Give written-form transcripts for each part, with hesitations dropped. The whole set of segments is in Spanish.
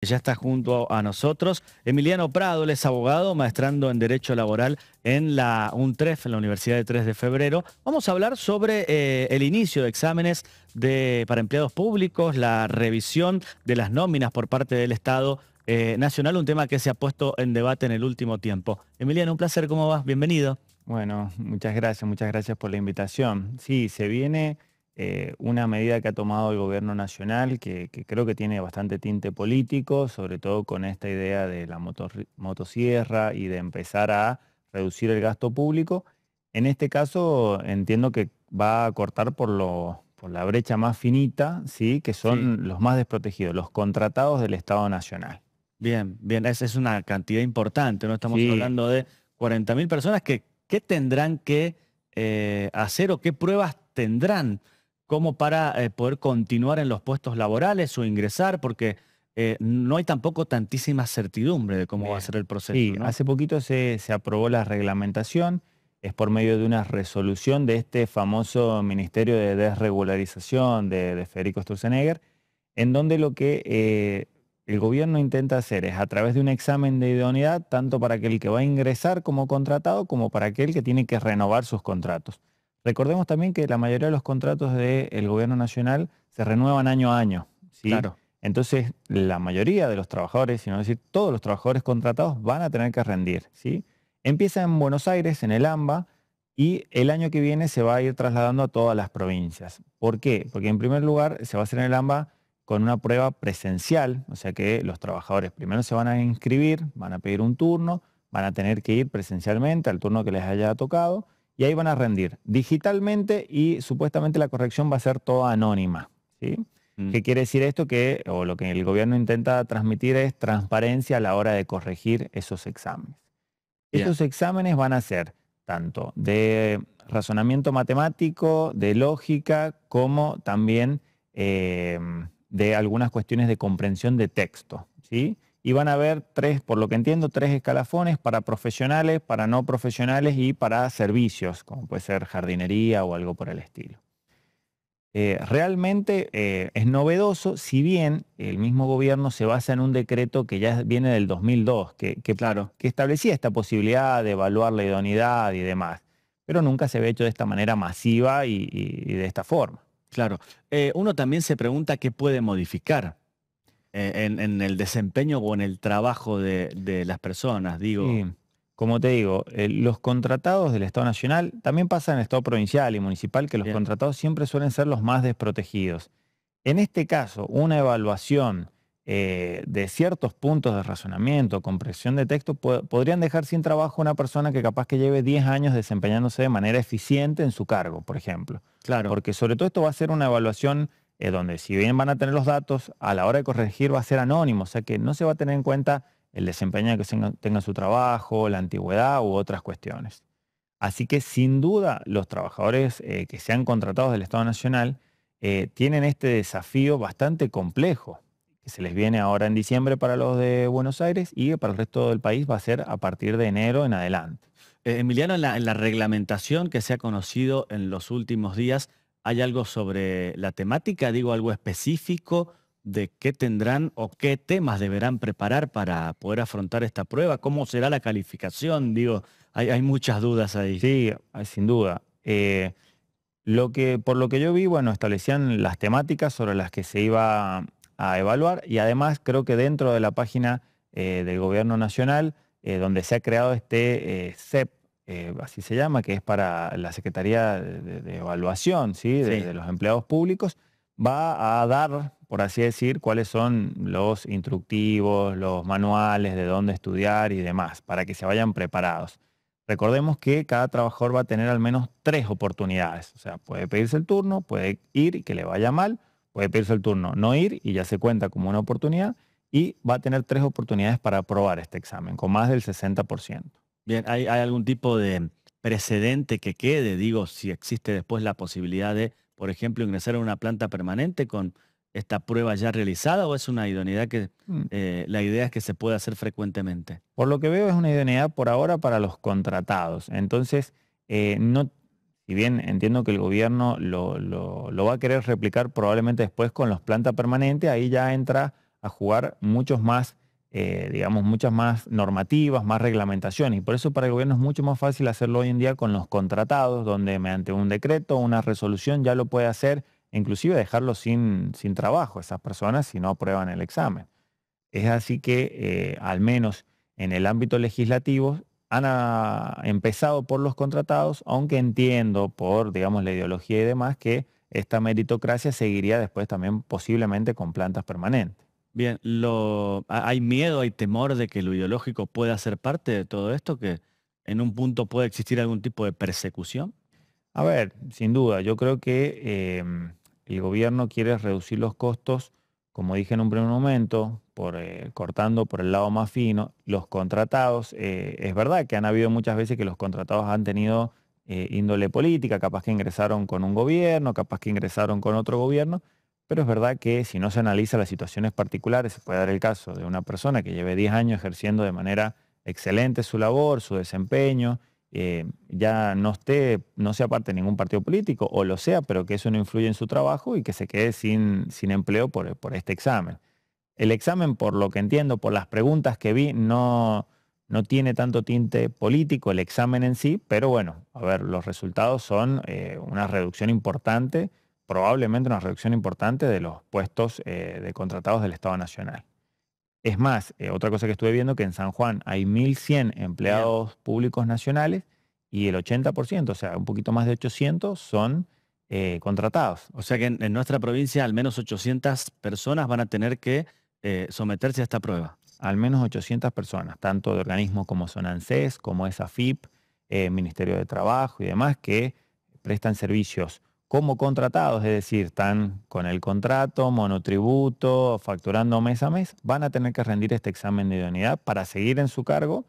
Ya está junto a nosotros. Emiliano Prado, él es abogado, maestrando en Derecho Laboral en la UNTREF, en la Universidad de 3 de Febrero. Vamos a hablar sobre el inicio de exámenes para empleados públicos, la revisión de las nóminas por parte del Estado Nacional, un tema que se ha puesto en debate en el último tiempo. Emiliano, un placer, ¿cómo vas? Bienvenido. Bueno, muchas gracias por la invitación. Sí, se viene una medida que ha tomado el gobierno nacional que creo que tiene bastante tinte político, sobre todo con esta idea de la motosierra y de empezar a reducir el gasto público. En este caso entiendo que va a cortar por la brecha más finita, ¿sí? Que Sí. son los más desprotegidos, los contratados del Estado Nacional. Bien, bien, esa es una cantidad importante, ¿no? Estamos Sí, hablando de 40.000 personas que ¿qué tendrán que hacer o qué pruebas tendrán como para poder continuar en los puestos laborales o ingresar? Porque no hay tampoco tantísima certidumbre de cómo va a bien. ser el proceso, Sí, ¿no? hace poquito se aprobó la reglamentación, es por medio de una resolución de este famoso Ministerio de Desregularización de Federico Sturzenegger, en donde lo que el gobierno intenta hacer es a través de un examen de idoneidad, tanto para aquel que va a ingresar como contratado, como para aquel que tiene que renovar sus contratos. Recordemos también que la mayoría de los contratos del gobierno nacional se renuevan año a año, ¿sí? Claro, Entonces, la mayoría de los trabajadores, si no decir todos los trabajadores contratados, van a tener que rendir, ¿sí? Empieza en Buenos Aires, en el AMBA, y el año que viene se va a ir trasladando a todas las provincias. ¿Por qué? Porque en primer lugar se va a hacer en el AMBA con una prueba presencial, o sea que los trabajadores primero se van a inscribir, van a pedir un turno, van a tener que ir presencialmente al turno que les haya tocado, y ahí van a rendir digitalmente y supuestamente la corrección va a ser toda anónima, ¿sí? mm, ¿Qué quiere decir esto? Que, o lo que el gobierno intenta transmitir es transparencia a la hora de corregir esos exámenes. bien, Esos exámenes van a ser tanto de razonamiento matemático, de lógica, como también de algunas cuestiones de comprensión de texto, ¿sí? Y van a haber tres, por lo que entiendo, tres escalafones para profesionales, para no profesionales y para servicios, como puede ser jardinería o algo por el estilo. Realmente es novedoso, si bien el mismo gobierno se basa en un decreto que ya viene del 2002, claro. que establecía esta posibilidad de evaluar la idoneidad y demás, pero nunca se había hecho de esta manera masiva y de esta forma. Claro. Uno también se pregunta qué puede modificar en el desempeño o en el trabajo de las personas, Sí, digo. como te digo, los contratados del Estado Nacional, también pasa en el Estado provincial y municipal, que los Bien, contratados siempre suelen ser los más desprotegidos. En este caso, una evaluación de ciertos puntos de razonamiento, comprensión de texto, podrían dejar sin trabajo a una persona que capaz que lleve 10 años desempeñándose de manera eficiente en su cargo, por ejemplo. claro. Porque sobre todo esto va a ser una evaluación donde si bien van a tener los datos, a la hora de corregir va a ser anónimo, o sea que no se va a tener en cuenta el desempeño que tenga su trabajo, la antigüedad u otras cuestiones. Así que sin duda los trabajadores que sean contratados del Estado Nacional tienen este desafío bastante complejo, que se les viene ahora en diciembre para los de Buenos Aires y que para el resto del país va a ser a partir de enero en adelante. Emiliano, en la reglamentación que se ha conocido en los últimos días, ¿hay algo sobre la temática? Digo, algo específico de qué tendrán o qué temas deberán preparar para poder afrontar esta prueba. ¿Cómo será la calificación? Digo, hay muchas dudas ahí. Sí, sin duda. Por lo que yo vi, bueno, establecían las temáticas sobre las que se iba a evaluar y además creo que dentro de la página del Gobierno Nacional, donde se ha creado este CEP, así se llama, que es para la Secretaría de Evaluación, ¿sí? Sí, De los empleados públicos, va a dar, por así decir, cuáles son los instructivos, los manuales de dónde estudiar y demás, para que se vayan preparados. Recordemos que cada trabajador va a tener al menos tres oportunidades. O sea, puede pedirse el turno, puede ir y que le vaya mal, puede pedirse el turno, no ir y ya se cuenta como una oportunidad, y va a tener tres oportunidades para aprobar este examen, con más del 60%. bien, ¿hay algún tipo de precedente que quede? Digo, si existe después la posibilidad de, por ejemplo, ingresar a una planta permanente con esta prueba ya realizada o es una idoneidad que Mm, la idea es que se pueda hacer frecuentemente. Por lo que veo es una idoneidad por ahora para los contratados. Entonces, no, si bien entiendo que el gobierno lo va a querer replicar probablemente después con los planta permanente, ahí ya entra a jugar muchos más, digamos, muchas más normativas, más reglamentaciones. Y por eso para el gobierno es mucho más fácil hacerlo hoy en día con los contratados, donde mediante un decreto, una resolución ya lo puede hacer, e inclusive dejarlo sin trabajo esas personas si no aprueban el examen. Es así que, al menos en el ámbito legislativo, han empezado por los contratados, aunque entiendo por, digamos, la ideología y demás, que esta meritocracia seguiría después también posiblemente con plantas permanentes. Bien, ¿hay miedo, hay temor de que lo ideológico pueda ser parte de todo esto? ¿Que en un punto puede existir algún tipo de persecución? A ver, sin duda, yo creo que el gobierno quiere reducir los costos, como dije en un primer momento, cortando por el lado más fino. Los contratados, es verdad que han habido muchas veces que los contratados han tenido índole política, capaz que ingresaron con un gobierno, capaz que ingresaron con otro gobierno, pero es verdad que si no se analiza las situaciones particulares, se puede dar el caso de una persona que lleve 10 años ejerciendo de manera excelente su labor, su desempeño, ya no sea parte de ningún partido político, o lo sea, pero que eso no influye en su trabajo y que se quede sin empleo por este examen. El examen, por lo que entiendo, por las preguntas que vi, no tiene tanto tinte político el examen en sí, pero bueno, a ver, los resultados son una reducción importante, probablemente una reducción importante de los puestos de contratados del Estado Nacional. Es más, otra cosa que estuve viendo, que en San Juan hay 1.100 Bien. empleados públicos nacionales y el 80%, o sea, un poquito más de 800, son contratados. O sea que en nuestra provincia al menos 800 personas van a tener que someterse a esta prueba. Al menos 800 personas, tanto de organismos como son ANSES, como es AFIP, Ministerio de Trabajo y demás, que prestan servicios como contratados, es decir, están con el contrato, monotributo, facturando mes a mes, van a tener que rendir este examen de idoneidad para seguir en su cargo,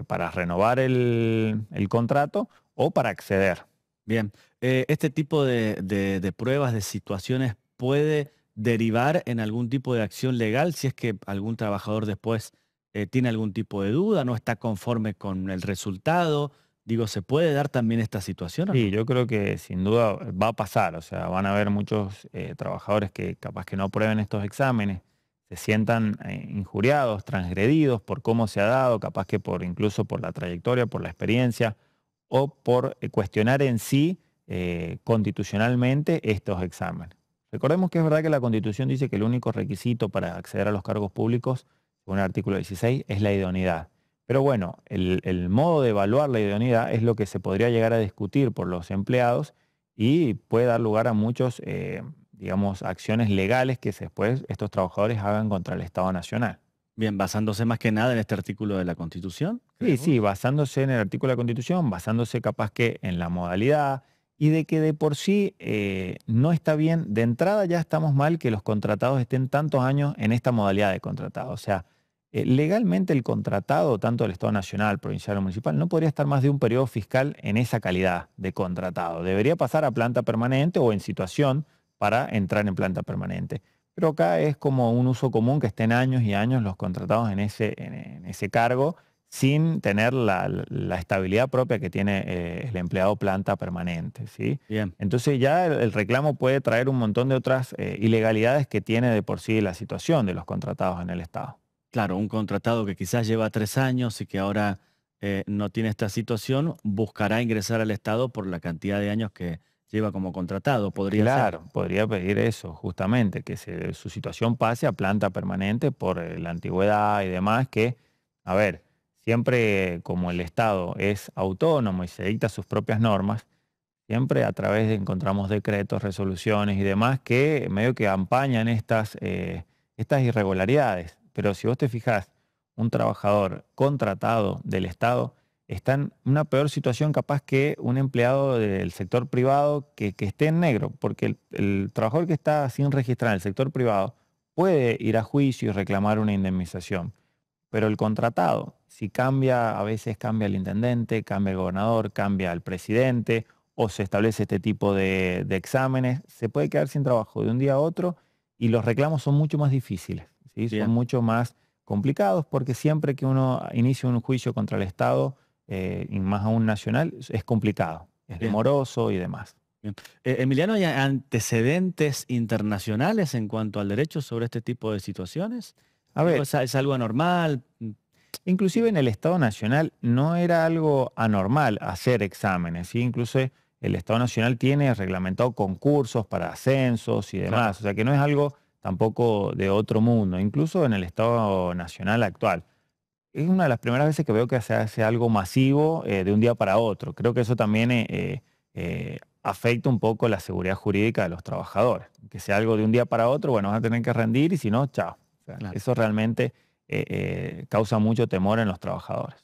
para renovar el contrato o para acceder. Bien, este tipo de pruebas, de situaciones, puede derivar en algún tipo de acción legal si es que algún trabajador después tiene algún tipo de duda, no está conforme con el resultado. Digo, ¿se puede dar también esta situación o Sí, no? yo creo que sin duda va a pasar, o sea, van a haber muchos trabajadores que capaz que no aprueben estos exámenes, se sientan injuriados, transgredidos por cómo se ha dado, capaz que incluso por la trayectoria, por la experiencia, o por cuestionar en sí constitucionalmente estos exámenes. Recordemos que es verdad que la Constitución dice que el único requisito para acceder a los cargos públicos, según el artículo 16, es la idoneidad. Pero bueno, el modo de evaluar la idoneidad es lo que se podría llegar a discutir por los empleados y puede dar lugar a muchos, digamos, acciones legales que después estos trabajadores hagan contra el Estado Nacional. Bien, basándose más que nada en este artículo de la Constitución, Sí, ¿crees sí, vos? basándose en el artículo de la Constitución, basándose capaz que en la modalidad y de que de por sí no está bien, de entrada ya estamos mal que los contratados estén tantos años en esta modalidad de contratado. O sea, legalmente el contratado, tanto del Estado Nacional, provincial o municipal, no podría estar más de un periodo fiscal en esa calidad de contratado. Debería pasar a planta permanente o en situación para entrar en planta permanente. Pero acá es como un uso común que estén años y años los contratados en ese cargo sin tener la estabilidad propia que tiene el empleado planta permanente, ¿sí? Bien. Entonces ya el reclamo puede traer un montón de otras ilegalidades que tiene de por sí la situación de los contratados en el Estado. Claro, un contratado que quizás lleva 3 años y que ahora no tiene esta situación, buscará ingresar al Estado por la cantidad de años que lleva como contratado. Podría ser. Claro, podría pedir eso, justamente, que su situación pase a planta permanente por la antigüedad y demás, que, a ver, siempre como el Estado es autónomo y se dicta sus propias normas, siempre a través de encontramos decretos, resoluciones y demás que medio que ampañan estas irregularidades. Pero si vos te fijás, un trabajador contratado del Estado está en una peor situación capaz que un empleado del sector privado que esté en negro, porque el trabajador que está sin registrar en el sector privado puede ir a juicio y reclamar una indemnización. Pero el contratado, si cambia, a veces cambia el intendente, cambia el gobernador, cambia el presidente, o se establece este tipo de exámenes, se puede quedar sin trabajo de un día a otro y los reclamos son mucho más difíciles, ¿sí? Son Bien. mucho más complicados porque siempre que uno inicia un juicio contra el Estado, y más aún nacional, es complicado, es Bien. demoroso y demás. Bien. Emiliano, ¿hay antecedentes internacionales en cuanto al derecho sobre este tipo de situaciones? A Digo, ver, ¿es algo anormal? inclusive en el Estado Nacional no era algo anormal hacer exámenes, ¿sí? Incluso el Estado Nacional tiene reglamentado concursos para ascensos y Claro, demás, o sea que no es algo tampoco de otro mundo, incluso en el Estado Nacional actual. Es una de las primeras veces que veo que se hace algo masivo de un día para otro. Creo que eso también afecta un poco la seguridad jurídica de los trabajadores. Que sea algo de un día para otro, bueno, van a tener que rendir y si no, chao. O sea, claro. eso realmente causa mucho temor en los trabajadores.